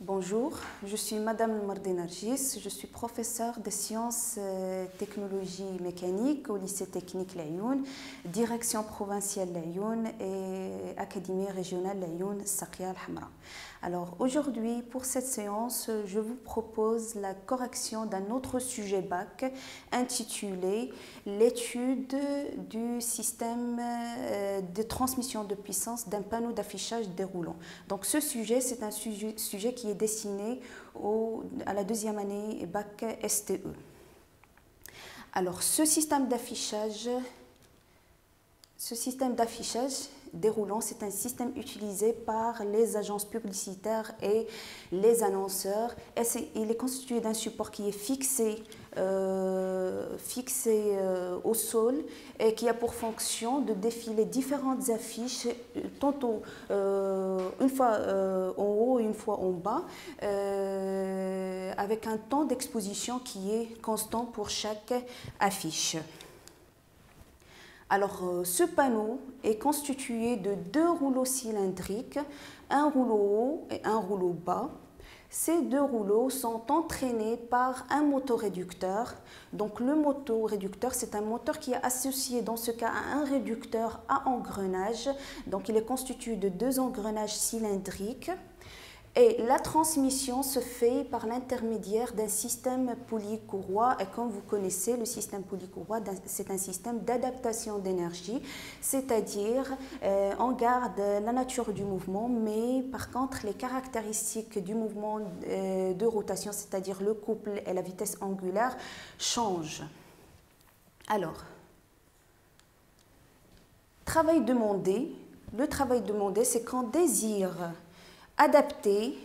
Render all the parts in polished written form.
Bonjour, je suis Madame Mardi Nargis, je suis professeure de sciences et technologies mécaniques au lycée technique Laayoune, direction provinciale Laayoune et académie régionale Laayoune Saqiya Al Hamra. Alors aujourd'hui, pour cette séance, je vous propose la correction d'un autre sujet bac intitulé l'étude du système de transmission de puissance d'un panneau d'affichage déroulant. Donc ce sujet, c'est un sujet qui est destiné à la deuxième année bac STE. Alors ce système d'affichage déroulant, c'est un système utilisé par les agences publicitaires et les annonceurs. Il est constitué d'un support qui est fixé au sol et qui a pour fonction de défiler différentes affiches, tantôt une fois en haut et une fois en bas, avec un temps d'exposition qui est constant pour chaque affiche. Alors, ce panneau est constitué de deux rouleaux cylindriques, un rouleau haut et un rouleau bas. Ces deux rouleaux sont entraînés par un motoréducteur. Donc, le motoréducteur, c'est un moteur qui est associé dans ce cas à un réducteur à engrenage. Donc, il est constitué de deux engrenages cylindriques. Et la transmission se fait par l'intermédiaire d'un système polycourroie. Et comme vous connaissez, le système polycourroie, c'est un système d'adaptation d'énergie, c'est-à-dire on garde la nature du mouvement, mais par contre les caractéristiques du mouvement de rotation, c'est-à-dire le couple et la vitesse angulaire, changent. Alors, travail demandé. Le travail demandé, c'est qu'on désire adapter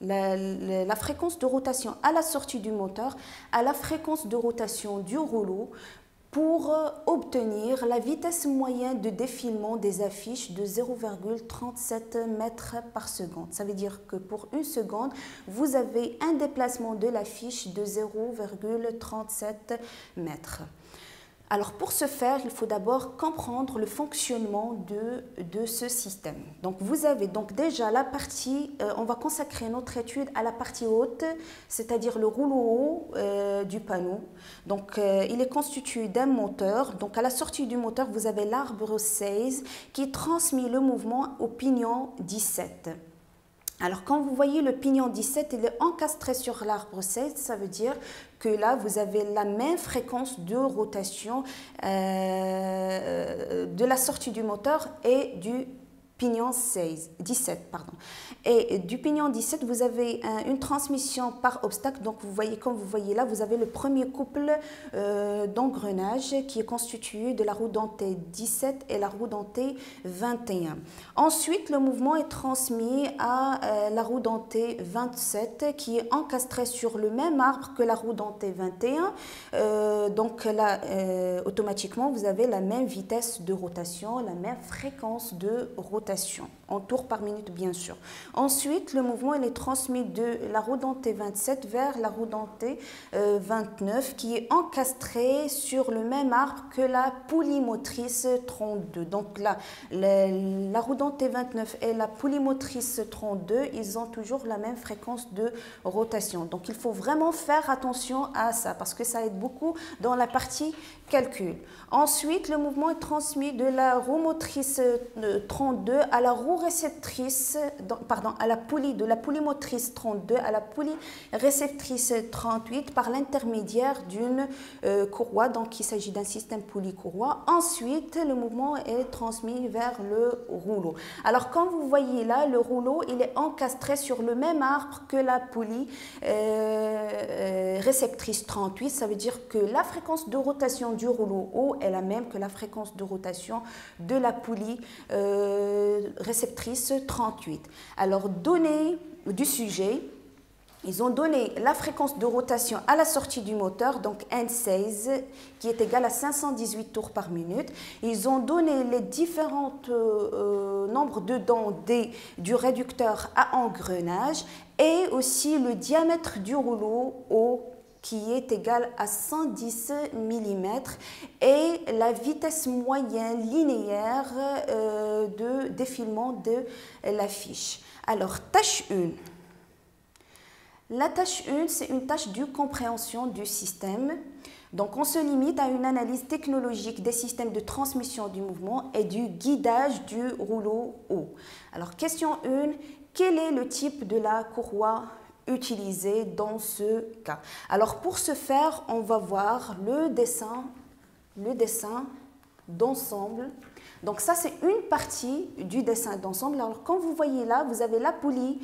la fréquence de rotation à la sortie du moteur à la fréquence de rotation du rouleau pour obtenir la vitesse moyenne de défilement des affiches de 0,37 mètres par seconde. Ça veut dire que pour une seconde, vous avez un déplacement de l'affiche de 0,37 mètres. Alors pour ce faire, il faut d'abord comprendre le fonctionnement de ce système. Donc vous avez donc déjà la partie, on va consacrer notre étude à la partie haute, c'est-à-dire le rouleau haut du panneau. Donc il est constitué d'un moteur. Donc à la sortie du moteur, vous avez l'arbre 16 qui transmet le mouvement au pignon 17. Alors, quand vous voyez le pignon 17, il est encastré sur l'arbre 16, ça veut dire que là, vous avez la même fréquence de rotation de la sortie du moteur et du pignon 17. Et du pignon 17, vous avez une transmission par obstacle. Donc, comme vous voyez là, vous avez le premier couple d'engrenage qui est constitué de la roue dentée 17 et la roue dentée 21. Ensuite, le mouvement est transmis à la roue dentée 27 qui est encastrée sur le même arbre que la roue dentée 21. Donc là, automatiquement, vous avez la même vitesse de rotation, la même fréquence de rotation, en tours par minute bien sûr. Ensuite, le mouvement il est transmis de la roue dentée 27 vers la roue dentée 29 qui est encastrée sur le même arbre que la poulie motrice 32. Donc là, la roue dentée 29 et la poulie motrice 32, ils ont toujours la même fréquence de rotation. Donc il faut vraiment faire attention à ça parce que ça aide beaucoup dans la partie calcul. Ensuite, le mouvement est transmis de la roue motrice 32 à la roue réceptrice, à la poulie, de la poulie motrice 32 à la poulie réceptrice 38 par l'intermédiaire d'une courroie. Donc, il s'agit d'un système polycourroie. Ensuite, le mouvement est transmis vers le rouleau. Alors, comme vous voyez là, le rouleau, il est encastré sur le même arbre que la poulie réceptrice 38. Ça veut dire que la fréquence de rotation du rouleau haut est la même que la fréquence de rotation de la poulie réceptrice 38. Alors, données du sujet, ils ont donné la fréquence de rotation à la sortie du moteur, donc N16, qui est égale à 518 tours par minute. Ils ont donné les différents nombres de dents D du réducteur à engrenage et aussi le diamètre du rouleau haut qui est égal à 110 mm et la vitesse moyenne linéaire de défilement de l'affiche. Alors, tâche 1. La tâche 1, c'est une tâche de compréhension du système. Donc, on se limite à une analyse technologique des systèmes de transmission du mouvement et du guidage du rouleau haut. Alors, question 1, quel est le type de la courroie utilisée dans ce cas? Alors, pour ce faire, on va voir le dessin d'ensemble. Donc ça, c'est une partie du dessin d'ensemble. Alors, comme vous voyez là, vous avez la poulie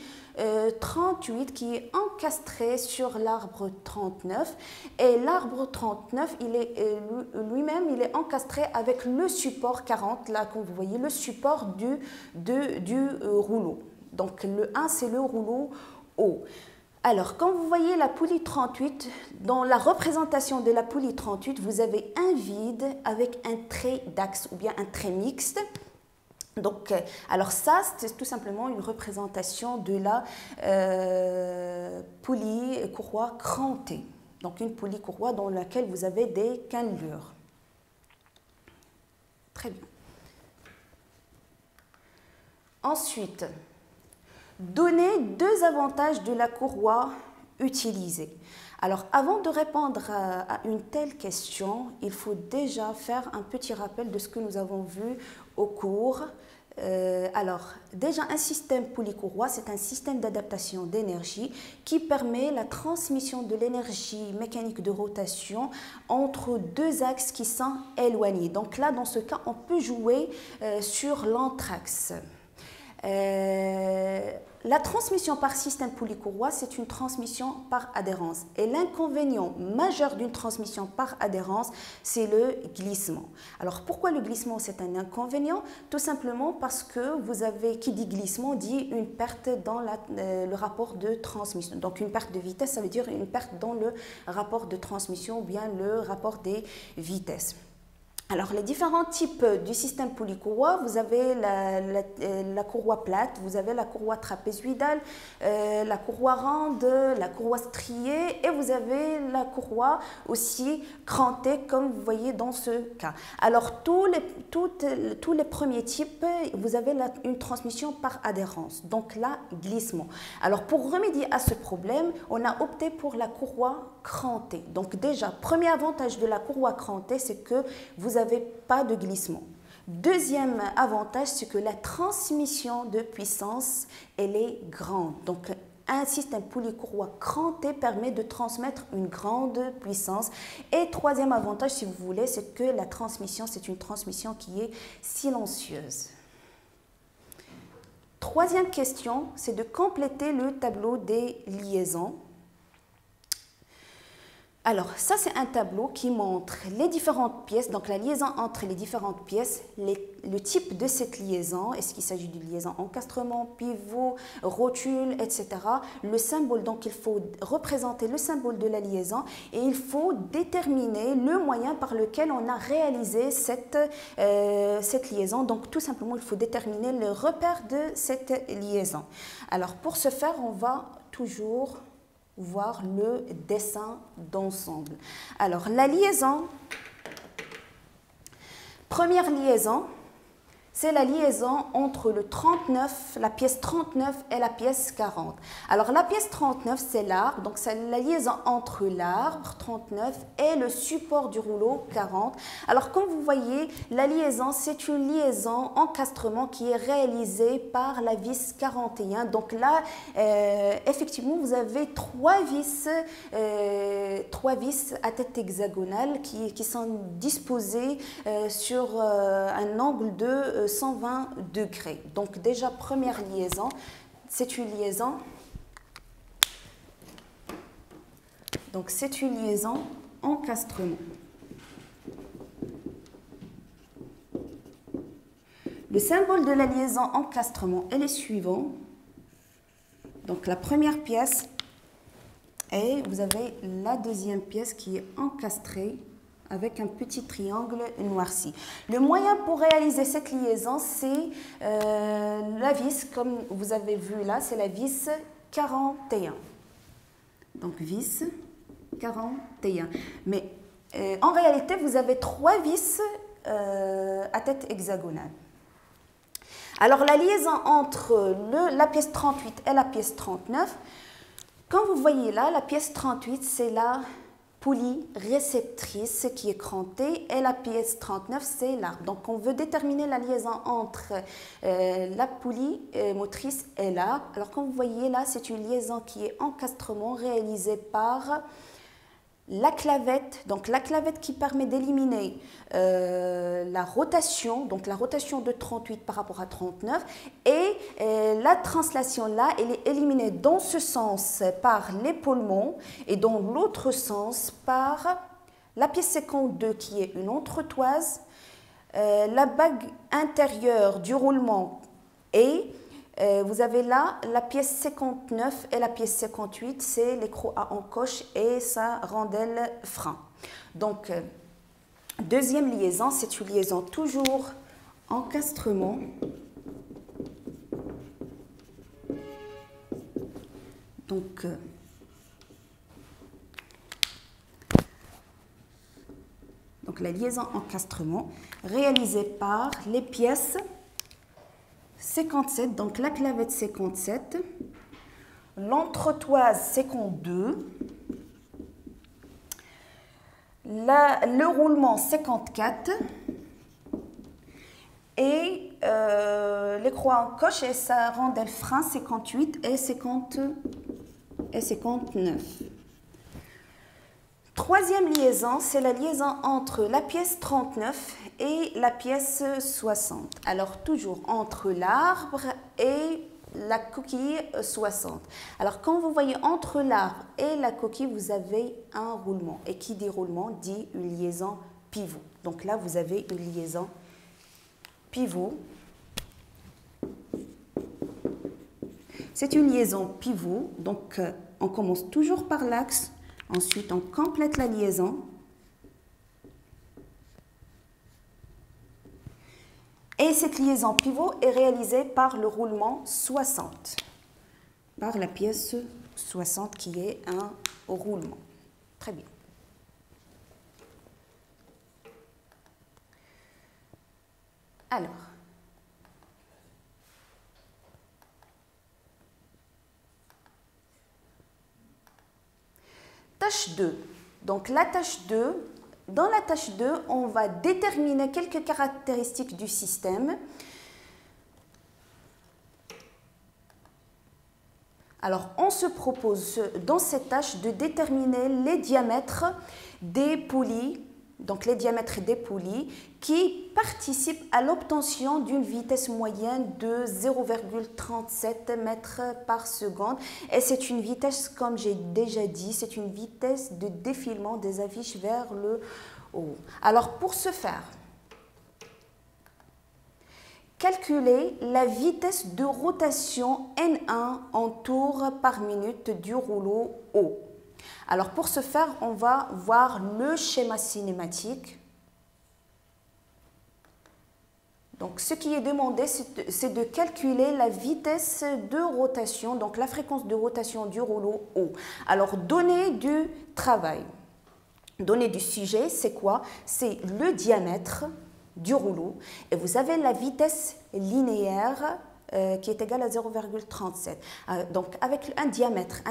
38 qui est encastrée sur l'arbre 39. Et l'arbre 39, lui-même, il est encastré avec le support 40, là, comme vous voyez, le support du rouleau. Donc, le 1, c'est le rouleau haut. Alors, quand vous voyez la poulie 38, dans la représentation de la poulie 38, vous avez un vide avec un trait d'axe ou bien un trait mixte. Donc, alors ça, c'est tout simplement une représentation de la poulie courroie crantée. Donc, une poulie courroie dans laquelle vous avez des cannelures. Très bien. Ensuite, donnez 2 avantages de la courroie utilisée. Alors, avant de répondre à une telle question, il faut déjà faire un petit rappel de ce que nous avons vu au cours. Alors, déjà, un système poulie-courroie, c'est un système d'adaptation d'énergie qui permet la transmission de l'énergie mécanique de rotation entre 2 axes qui sont éloignés. Donc là, dans ce cas, on peut jouer sur l'entraxe. La transmission par système poulie-courroie, c'est une transmission par adhérence. Et l'inconvénient majeur d'une transmission par adhérence, c'est le glissement. Alors, pourquoi le glissement, c'est un inconvénient? Tout simplement parce que vous avez, qui dit glissement, dit une perte dans le rapport de transmission. Donc, une perte de vitesse, ça veut dire une perte dans le rapport de transmission ou bien le rapport des vitesses. Alors, les différents types du système poulie-courroie, vous avez la courroie plate, vous avez la courroie trapézoïdale, la courroie ronde, la courroie striée et vous avez la courroie aussi crantée comme vous voyez dans ce cas. Alors, tous les premiers types, vous avez une transmission par adhérence, donc là, glissement. Alors, pour remédier à ce problème, on a opté pour la courroie crantée. Donc déjà, premier avantage de la courroie crantée, c'est que vous n'avez pas de glissement. Deuxième avantage, c'est que la transmission de puissance, elle est grande. Donc, un système poulie-courroie cranté permet de transmettre une grande puissance. Et troisième avantage, si vous voulez, c'est que la transmission, c'est une transmission qui est silencieuse. Troisième question, c'est de compléter le tableau des liaisons. Alors, ça, c'est un tableau qui montre les différentes pièces, donc la liaison entre les différentes pièces, le type de cette liaison, est-ce qu'il s'agit d'une liaison encastrement, pivot, rotule, etc. Le symbole, donc il faut représenter le symbole de la liaison et il faut déterminer le moyen par lequel on a réalisé cette liaison. Donc, tout simplement, il faut déterminer le repère de cette liaison. Alors, pour ce faire, on va toujours voir le dessin d'ensemble. Alors, la liaison, première liaison, c'est la liaison entre le 39, la pièce 39 et la pièce 40. Alors, la pièce 39, c'est l'arbre, donc c'est la liaison entre l'arbre 39 et le support du rouleau 40. Alors, comme vous voyez, la liaison, c'est une liaison encastrement qui est réalisée par la vis 41. Donc là, effectivement, vous avez 3 vis à tête hexagonale qui sont disposées sur un angle de 120 degrés. Donc déjà, première liaison, c'est une liaison. Donc c'est une liaison encastrement. Le symbole de la liaison encastrement est le suivant. Donc la première pièce et vous avez la deuxième pièce qui est encastrée avec un petit triangle noirci. Le moyen pour réaliser cette liaison, c'est la vis, comme vous avez vu là, c'est la vis 41. Donc vis 41. Mais en réalité, vous avez 3 vis à tête hexagonale. Alors la liaison entre la pièce 38 et la pièce 39, Quand vous voyez là, la pièce 38, c'est la poulie réceptrice qui est crantée et la pièce 39, c'est l'arbre. Donc, on veut déterminer la liaison entre la poulie motrice et l'arbre. Alors, comme vous voyez là, c'est une liaison qui est encastrement réalisée par la clavette, donc la clavette qui permet d'éliminer la rotation, donc la rotation de 38 par rapport à 39, et la translation là, elle est éliminée dans ce sens par l'épaulement et dans l'autre sens par la pièce 52 qui est une entretoise, la bague intérieure du roulement et vous avez là la pièce 59 et la pièce 58, c'est l'écrou à encoche et sa rondelle frein. Donc, deuxième liaison, c'est une liaison toujours encastrement. Donc, la liaison encastrement réalisée par les pièces 57, donc la clavette 57, l'entretoise 52, le roulement 54 et l'écrou à encoche et sa rondelle frein 58 et 59. Troisième liaison, c'est la liaison entre la pièce 39 et la pièce 60. Alors, toujours entre l'arbre et la coquille 60. Alors, quand vous voyez entre l'arbre et la coquille, vous avez un roulement. Et qui dit roulement dit une liaison pivot. Donc là, vous avez une liaison pivot. C'est une liaison pivot. Donc, on commence toujours par l'axe. Ensuite, on complète la liaison. Et cette liaison pivot est réalisée par le roulement 60, par la pièce 60 qui est un roulement. Très bien. Alors, tâche 2. Donc la tâche 2, dans la tâche 2, on va déterminer quelques caractéristiques du système. Alors on se propose dans cette tâche de déterminer les diamètres des poulies, donc les diamètres des poulies qui participent à l'obtention d'une vitesse moyenne de 0,37 mètres par seconde. Et c'est une vitesse, comme j'ai déjà dit, c'est une vitesse de défilement des affiches vers le haut. Alors pour ce faire, calculez la vitesse de rotation N1 en tours par minute du rouleau O. Alors pour ce faire, on va voir le schéma cinématique. Donc ce qui est demandé, c'est de calculer la vitesse de rotation, donc la fréquence de rotation du rouleau O. Alors données du travail, données du sujet, c'est quoi? C'est le diamètre du rouleau et vous avez la vitesse linéaire qui est égale à 0,37. Donc avec un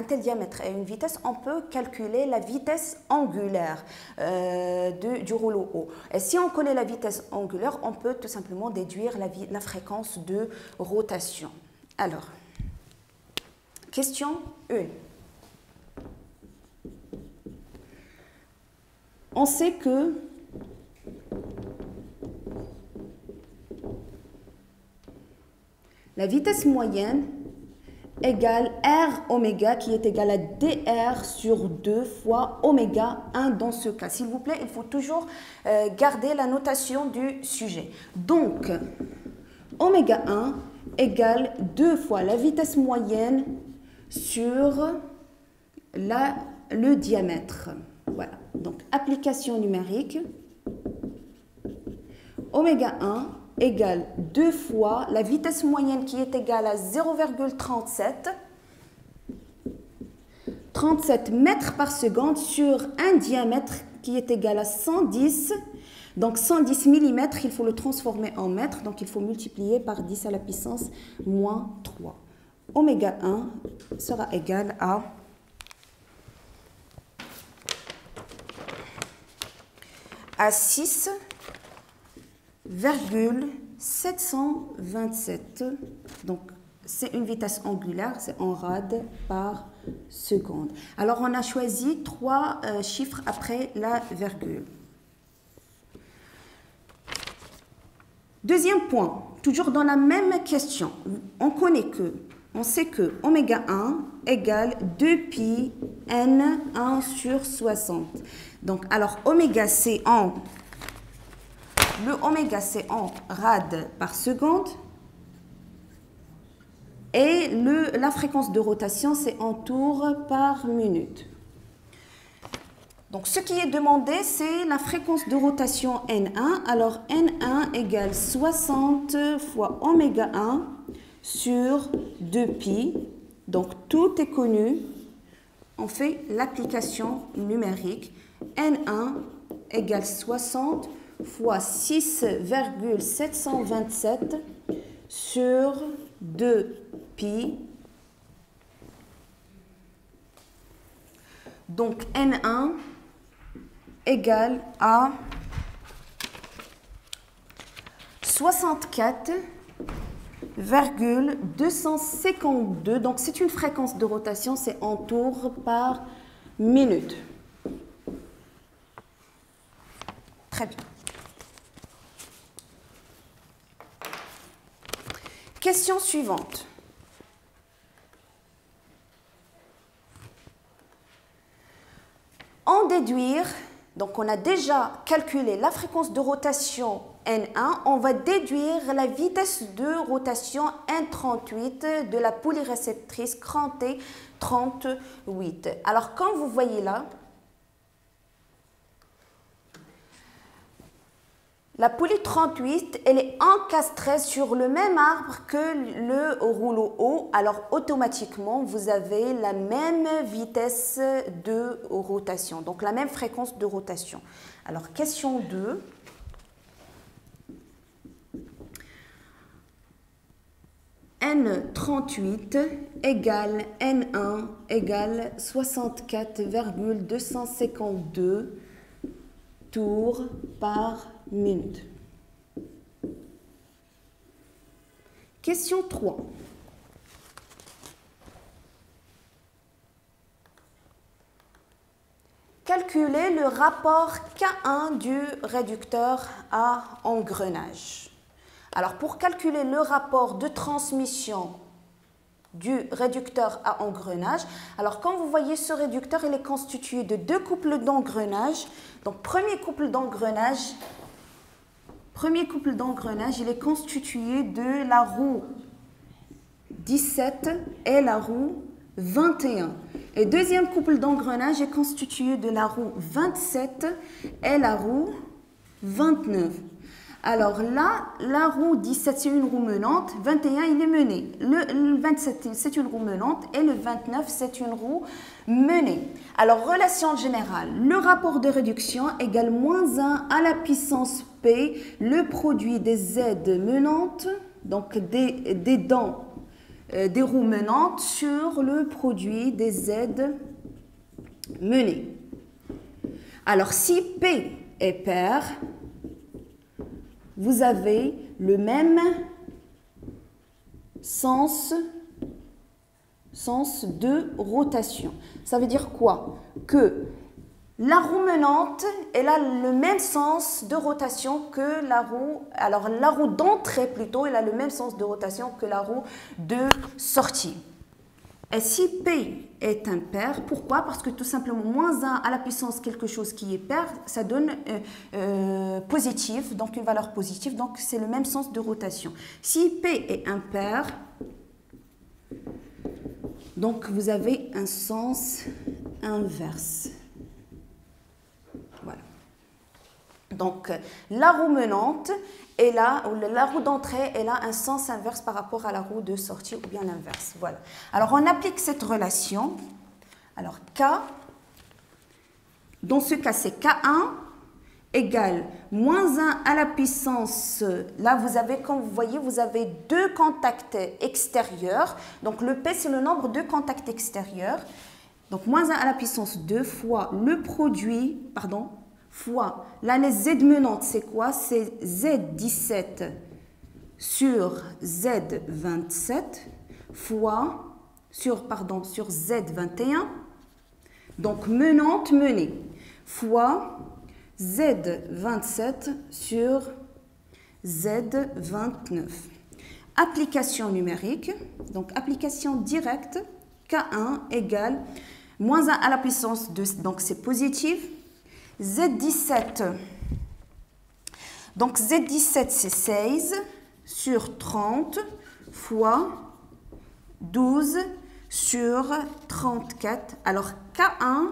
tel diamètre et une vitesse, on peut calculer la vitesse angulaire du rouleau O. Et si on connaît la vitesse angulaire, on peut tout simplement déduire la fréquence de rotation. Alors, question 1. On sait que la vitesse moyenne égale R oméga qui est égal à dr sur 2 fois oméga 1 dans ce cas. S'il vous plaît, il faut toujours garder la notation du sujet. Donc, oméga 1 égale 2 fois la vitesse moyenne sur le diamètre. Voilà, donc application numérique. Oméga 1 égale 2 fois la vitesse moyenne qui est égale à 0,37 mètres par seconde sur un diamètre qui est égal à 110. Donc 110 mm, il faut le transformer en mètres, donc il faut multiplier par 10 à la puissance moins 3. Oméga 1 sera égal à à 6,727. Donc, c'est une vitesse angulaire, c'est en rad par seconde. Alors, on a choisi 3 chiffres après la virgule. Deuxième point, toujours dans la même question, on sait que oméga 1 égale 2pi n1 sur 60. Donc, alors, oméga c'est le oméga c'est en rad par seconde et la fréquence de rotation c'est en tours par minute. Donc, ce qui est demandé, c'est la fréquence de rotation N1. Alors, N1 égale 60 fois oméga 1 sur 2pi. Donc, tout est connu. On fait l'application numérique. N1 égale 60 fois 6,727 sur 2pi. Donc, N1 égale à 64,252. Donc, c'est une fréquence de rotation, c'est en tours par minute. Très bien. Question suivante. En déduire, donc on a déjà calculé la fréquence de rotation N1, on va déduire la vitesse de rotation N38 de la poulie réceptrice crantée 38. Alors, comme vous voyez là, la poulie 38, elle est encastrée sur le même arbre que le rouleau haut. Alors, automatiquement, vous avez la même vitesse de rotation, donc la même fréquence de rotation. Alors, question 2. N38 égale N1 égale 64,252 tours par minute. Question 3. Calculer le rapport K1 du réducteur à engrenage. Alors, pour calculer le rapport de transmission du réducteur à engrenage, alors comme vous voyez, ce réducteur, il est constitué de 2 couples d'engrenage. Donc, premier couple d'engrenage, il est constitué de la roue 17 et la roue 21. Et deuxième couple d'engrenage est constitué de la roue 27 et la roue 29. Alors là, la roue 17, c'est une roue menante, 21, il est mené. Le 27, c'est une roue menante et le 29, c'est une roue menée. Alors, relation générale, le rapport de réduction égale -1 à la puissance P, le produit des Z menantes, donc des dents des roues menantes sur le produit des Z menées. Alors, si P est pair, vous avez le même sens de rotation. Ça veut dire quoi? Que la roue menante, elle a le même sens de rotation que la roue... Alors, la roue d'entrée, plutôt, elle a le même sens de rotation que la roue de sortie. Et si P est impair, pourquoi? Parce que tout simplement, -1 à la puissance quelque chose qui est pair, ça donne positif, donc une valeur positive, donc c'est le même sens de rotation. Si P est impair, donc vous avez un sens inverse. Voilà. Donc, la roue menante et la roue d'entrée, elle a un sens inverse par rapport à la roue de sortie ou bien l'inverse. Voilà. Alors, on applique cette relation. Alors, K, dans ce cas, c'est K1 égale -1 à la puissance. Là, vous avez, comme vous voyez, vous avez 2 contacts extérieurs. Donc, le P, c'est le nombre de contacts extérieurs. Donc, -1 à la puissance 2 fois le produit, fois l'année Z menante, c'est quoi? C'est Z17 sur Z27 fois, sur Z21, donc menante menée, fois Z27 sur Z29. Application numérique, donc application directe, K1 égale moins 1 à la puissance 2, donc c'est positif. Z17, donc Z17 c'est 16 sur 30 fois 12 sur 34. Alors K1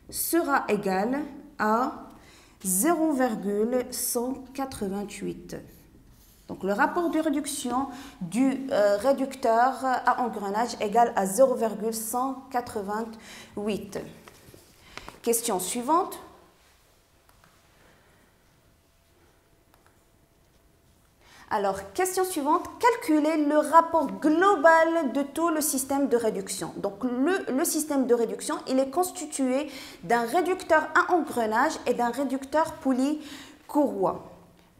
sera égal à 0,188. Donc le rapport de réduction du réducteur à engrenage égale à 0,188. Question suivante. Alors, question suivante, calculer le rapport global de tout le système de réduction. Donc, le système de réduction, il est constitué d'un réducteur à engrenage et d'un réducteur poulie-courroie.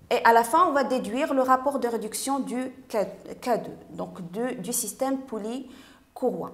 Et à la fin, on va déduire le rapport de réduction du K2, donc du système poulie-courroie.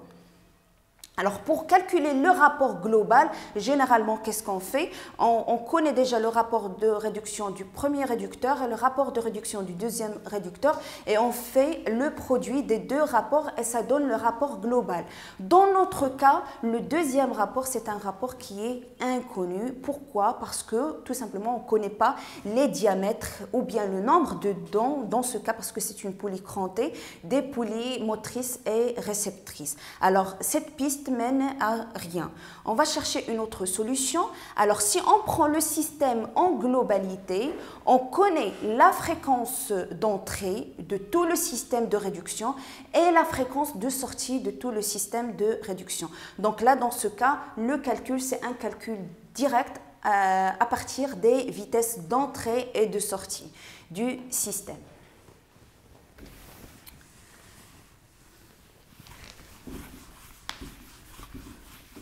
Alors, pour calculer le rapport global, généralement, qu'est-ce qu'on fait? On connaît déjà le rapport de réduction du premier réducteur et le rapport de réduction du deuxième réducteur et on fait le produit des deux rapports et ça donne le rapport global. Dans notre cas, le deuxième rapport, c'est un rapport qui est inconnu. Pourquoi? Parce que, tout simplement, on ne connaît pas les diamètres ou bien le nombre de dents, dans ce cas, parce que c'est une poulie crantée, des poulies motrices et réceptrices. Alors, cette piste mène à rien. On va chercher une autre solution. Alors, si on prend le système en globalité, on connaît la fréquence d'entrée de tout le système de réduction et la fréquence de sortie de tout le système de réduction. Donc là, dans ce cas, le calcul, c'est un calcul direct à partir des vitesses d'entrée et de sortie du système.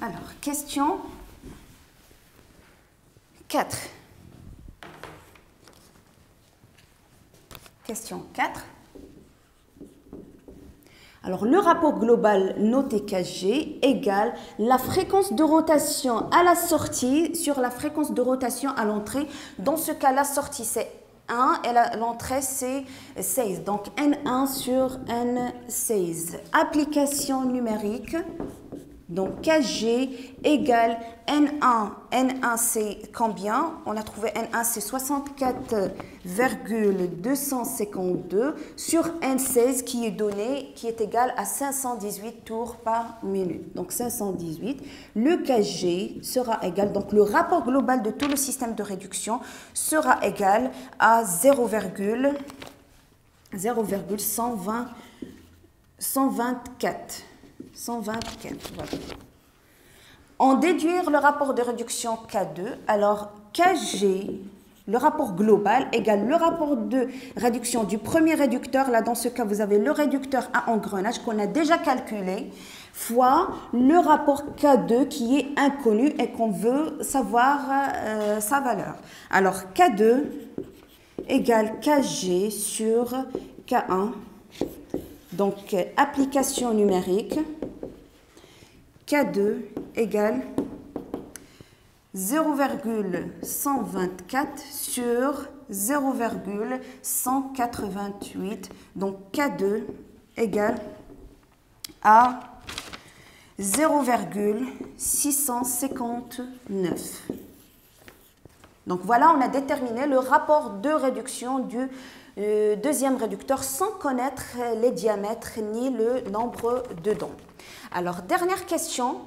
Alors, question 4. Question 4. Alors, le rapport global noté KG égale la fréquence de rotation à la sortie sur la fréquence de rotation à l'entrée. Dans ce cas, la sortie, c'est 1 et l'entrée, c'est 16. Donc, N1 sur N16. Application numérique. Donc, KG égale N1. N1, c'est combien? On a trouvé N1, c'est 64,252 sur N16 qui est donné, qui est égal à 518 tours par minute. Donc, 518. Le KG sera égal, donc le rapport global de tout le système de réduction sera égal à 124. 124, voilà. En déduire le rapport de réduction K2, alors KG, le rapport global, égale le rapport de réduction du premier réducteur, là dans ce cas vous avez le réducteur à engrenage qu'on a déjà calculé, fois le rapport K2 qui est inconnu et qu'on veut savoir sa valeur. Alors K2 égale KG sur K1. Donc, application numérique, K2 égale 0,124 sur 0,188. Donc, K2 égale à 0,659. Donc, voilà, on a déterminé le rapport de réduction du deuxième réducteur sans connaître les diamètres ni le nombre de dents. Alors, dernière question.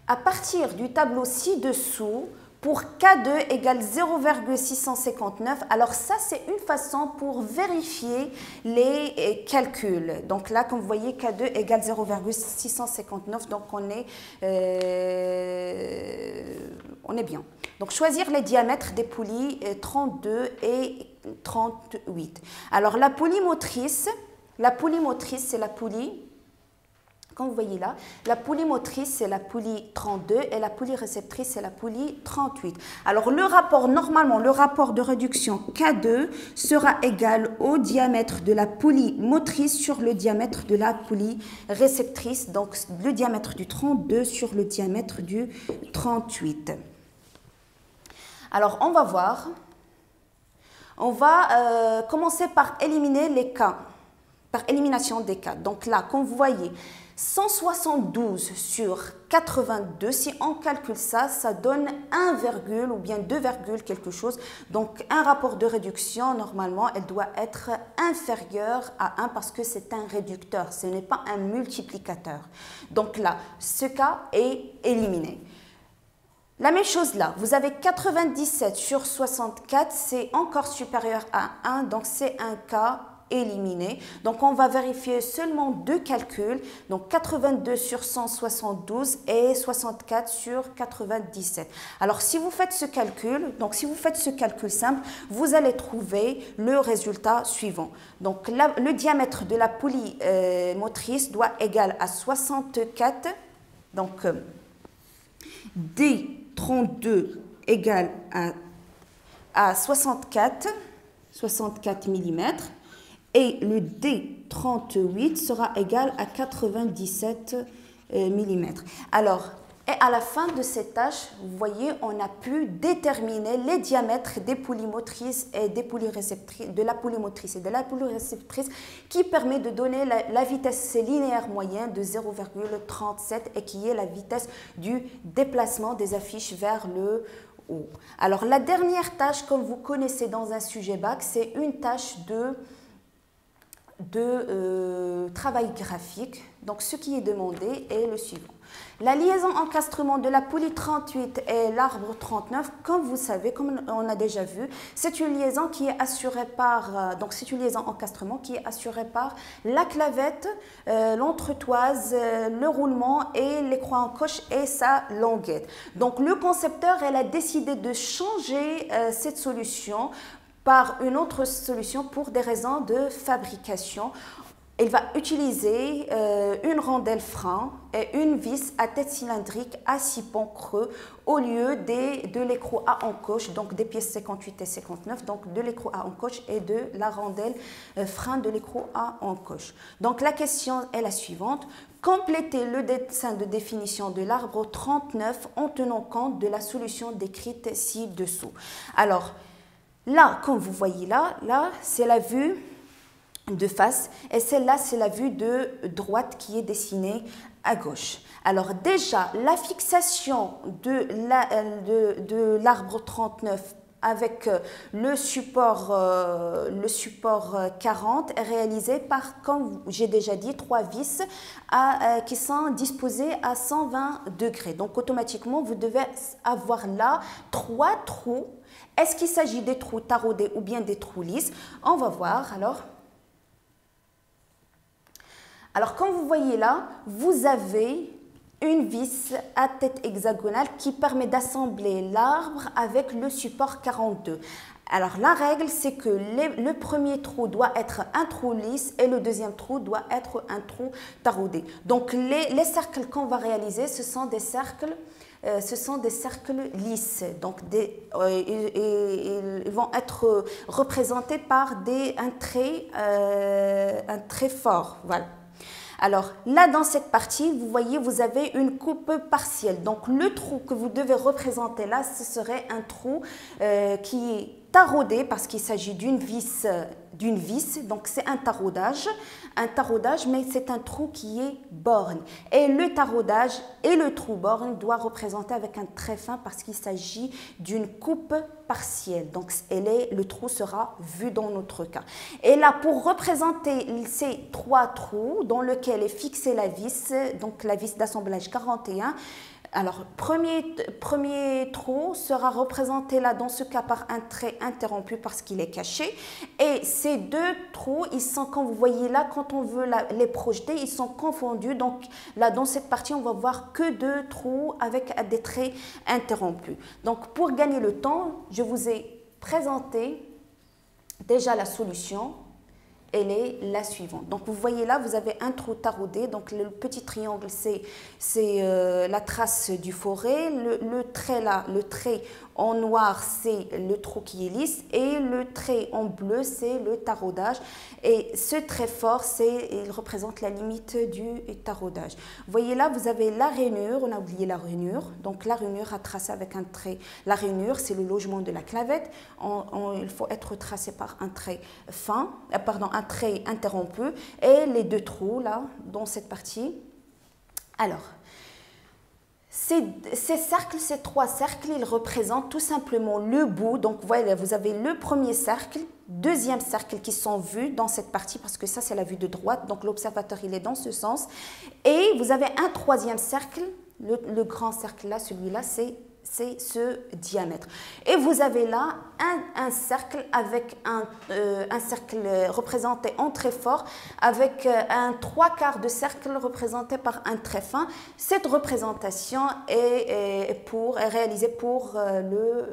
À partir du tableau ci-dessous, pour K2 égale 0,659, alors ça c'est une façon pour vérifier les calculs. Donc là, comme vous voyez, K2 égale 0,659, donc on est bien. Donc choisir les diamètres des poulies 32 et 38. Alors la poulie motrice c'est la poulie Comme vous voyez là, la poulie motrice, c'est la poulie 32 et la poulie réceptrice, c'est la poulie 38. Alors, le rapport, normalement, le rapport de réduction K2 sera égal au diamètre de la poulie motrice sur le diamètre de la poulie réceptrice, donc le diamètre du 32 sur le diamètre du 38. Alors, on va voir. On va commencer par éliminer les cas, par élimination des cas. Donc là, comme vous voyez, 172 sur 82, si on calcule ça, ça donne 1, ou bien 2, quelque chose. Donc un rapport de réduction, normalement, elle doit être inférieure à 1 parce que c'est un réducteur, ce n'est pas un multiplicateur. Donc là, ce cas est éliminé. La même chose là, vous avez 97 sur 64, c'est encore supérieur à 1, donc c'est un cas éliminé. Donc on va vérifier seulement deux calculs, donc 82 sur 172 et 64 sur 97. Alors si vous faites ce calcul, simple, vous allez trouver le résultat suivant. Donc le diamètre de la poulie motrice doit égal à 64, donc D32 égale à 64 mm. Et le D38 sera égal à 97 mm. Alors, et à la fin de cette tâche, vous voyez, on a pu déterminer les diamètres des poulies motrices et des poulies réceptrices, de la poulie motrice et de la poulie réceptrice, qui permet de donner la vitesse linéaire moyenne de 0,37 et qui est la vitesse du déplacement des affiches vers le haut. Alors, la dernière tâche, comme vous connaissez dans un sujet bac, c'est une tâche de travail graphique. Donc ce qui est demandé est le suivant. La liaison encastrement de la poulie 38 et l'arbre 39, comme vous savez, comme on a déjà vu, c'est une liaison qui est assurée par, donc c'est une liaison encastrement qui est assurée par la clavette, l'entretoise, le roulement et les croix en coche et sa languette. Donc le concepteur, elle a décidé de changer cette solution par une autre solution pour des raisons de fabrication. Il va utiliser une rondelle frein et une vis à tête cylindrique à 6 pans creux au lieu de l'écrou à encoche, donc des pièces 58 et 59, donc de l'écrou à encoche et de la rondelle frein de l'écrou à encoche. Donc la question est la suivante. Complétez le dessin de définition de l'arbre 39 en tenant compte de la solution décrite ci-dessous. Alors, là, comme vous voyez là c'est la vue de face et celle-là, c'est la vue de droite qui est dessinée à gauche. Alors déjà, la fixation de l'arbre 39 avec le support 40 est réalisé par, comme j'ai déjà dit, 3 vis qui sont disposées à 120 degrés. Donc automatiquement, vous devez avoir là 3 trous. Est-ce qu'il s'agit des trous taraudés ou bien des trous lisses? On va voir alors. Alors, comme vous voyez là, vous avez une vis à tête hexagonale qui permet d'assembler l'arbre avec le support 42. Alors, la règle, c'est que le premier trou doit être un trou lisse et le deuxième trou doit être un trou taraudé. Donc, les cercles qu'on va réaliser, ce sont des cercles lisses. Donc, ils vont être représentés par un trait fort. Voilà. Alors là, dans cette partie, vous voyez, vous avez une coupe partielle. Donc le trou que vous devez représenter là, ce serait un trou qui est taraudé parce qu'il s'agit d'une vis. Donc c'est un taraudage, mais c'est un trou qui est borne. Et le taraudage et le trou borne doivent représenter avec un trait fin parce qu'il s'agit d'une coupe partielle. Donc le trou sera vu dans notre cas. Et là, pour représenter ces 3 trous dans lesquels est fixée la vis, donc la vis d'assemblage 41, alors, premier trou sera représenté là, dans ce cas, par un trait interrompu parce qu'il est caché. Et ces 2 trous, ils sont, comme vous voyez là, quand on veut les projeter, ils sont confondus. Donc, là, dans cette partie, on va voir que 2 trous avec des traits interrompus. Donc, pour gagner le temps, je vous ai présenté déjà la solution elle est la suivante. Donc vous voyez là, vous avez un trou taraudé. Donc le petit triangle, c'est la trace du forêt. Le trait là, le trait en noir, c'est le trou qui est lisse. Et le trait en bleu, c'est le taraudage. Et ce trait fort, il représente la limite du taraudage. Vous voyez là, vous avez la rainure. On a oublié la rainure. Donc la rainure à tracer avec un trait. La rainure, c'est le logement de la clavette. Il faut être tracé par un trait fin, un trait interrompu. Et les deux trous là, dans cette partie. Alors, ces cercles, ces trois cercles, ils représentent tout simplement le bout. Donc, voilà, vous avez le premier cercle, deuxième cercle qui sont vus dans cette partie, parce que ça, c'est la vue de droite. Donc, l'observateur, il est dans ce sens. Et vous avez un troisième cercle, le grand cercle là, celui-là, c'est ce diamètre. Et vous avez là un cercle avec un cercle représenté en trait fort, avec un 3/4 de cercle représenté par un trait fin. Cette représentation est réalisée pour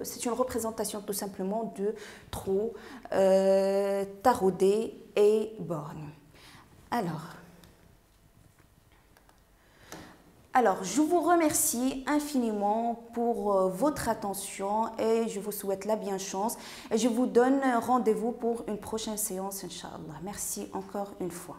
c'est une représentation tout simplement de trous taraudés et bornes. Alors, je vous remercie infiniment pour votre attention et je vous souhaite la bienchance. Et je vous donne rendez-vous pour une prochaine séance, Inch'Allah. Merci encore une fois.